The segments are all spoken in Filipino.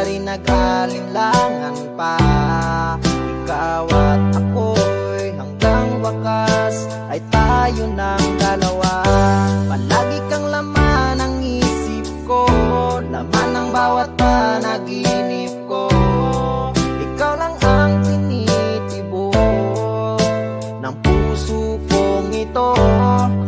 rin nag-alinlangan pa. Ikaw at ako'y hanggang wakas ay tayo ng dalawa. Palagi kang laman ng isip ko, laman ng bawat panaginip ko. Ikaw lang ang tinitibok ng puso kong ito.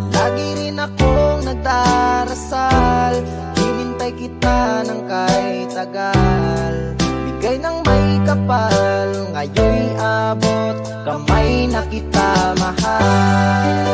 Lagi rin akong nagdarasal, hinintay kita ng kahit tagal. Bigay ng may kapal, ngayon'y abot kamay na kita mahal.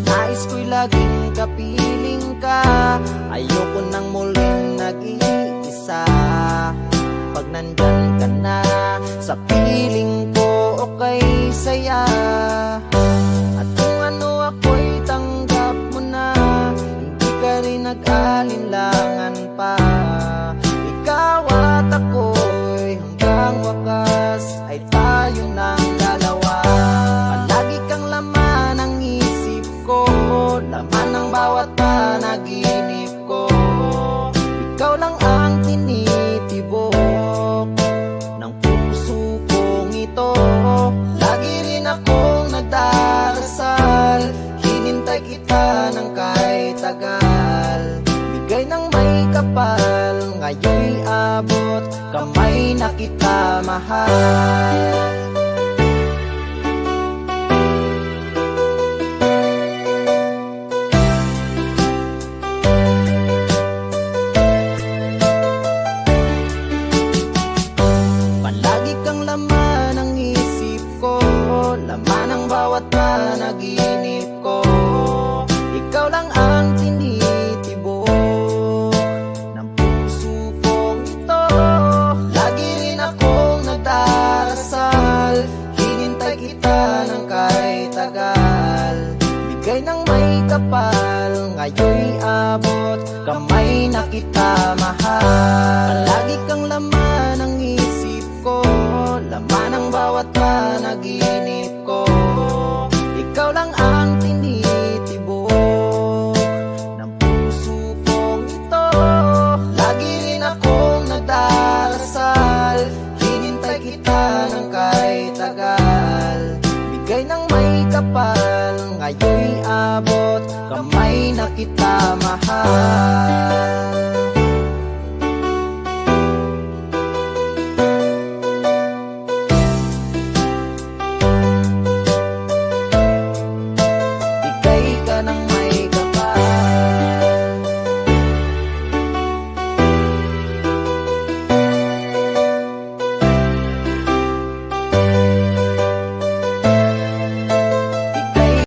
Nais ko'y laging kapiling ka, ayoko nang muling nag-iisa. Pag nandyan ka na sa piling ko, okay saya. At kung ano ako'y tanggap mo na, hindi ka rin nag-alinlangan pa. Ikaw at ako'y hanggang wakas ay tayo ng dalawa. Palagi kang laman ng isip ko, laman ng bawat panaginip ko. Ikaw lang ang tinitibok ng puso kong ito. Lagi rin akong nagdarasal, hinintay kita ng kahit tagal. Bigay ng may kapal, ngayon'y abot kamay na kita mahal. Palagi kang laman ng isip ko, laman ng bawat panaginip ko. Ikaw lang ang tinitibok ng puso kong ito. Lagi rin akong nagdarasal, hinintay kita ng kahit tagal. Bigay ng may kapal, ngayon'y abot kamay na kita mahal. Palagi kang laman ng isip ko, laman ng bawat panaginip ko. Ikaw lang ang tinitibok ng puso kong ito. Lagi rin akong nagdarasal, hinintay kita ng kahit tagal. Bigay ng may kapal, ngayon'y abot kamay na kita mahal.